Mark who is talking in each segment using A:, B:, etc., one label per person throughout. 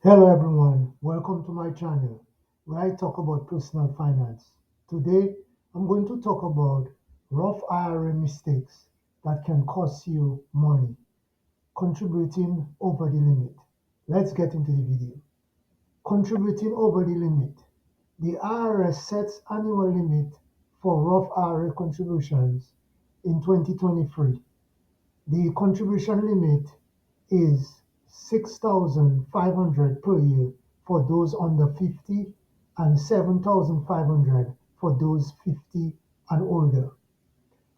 A: Hello everyone, welcome to my channel where I talk about personal finance. Today I'm going to talk about Roth IRA mistakes that can cost you money, contributing over the limit. Let's get into the video. Contributing over the limit. The IRS sets annual limit for Roth IRA contributions in 2023. The contribution limit is 6,500 per year for those under 50 and 7,500 for those 50 and older.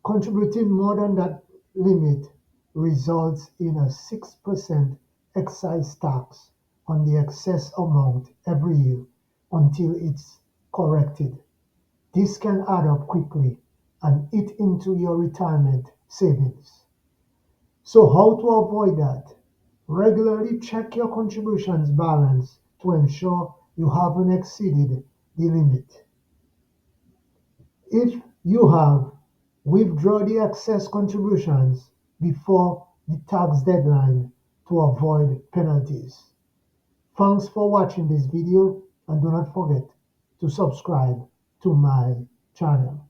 A: Contributing more than that limit results in a 6% excise tax on the excess amount every year until it's corrected. This can add up quickly and eat into your retirement savings. So how to avoid that? Regularly check your contributions balance to ensure you haven't exceeded the limit. If you have, withdraw the excess contributions before the tax deadline to avoid penalties. Thanks for watching this video and do not forget to subscribe to my channel.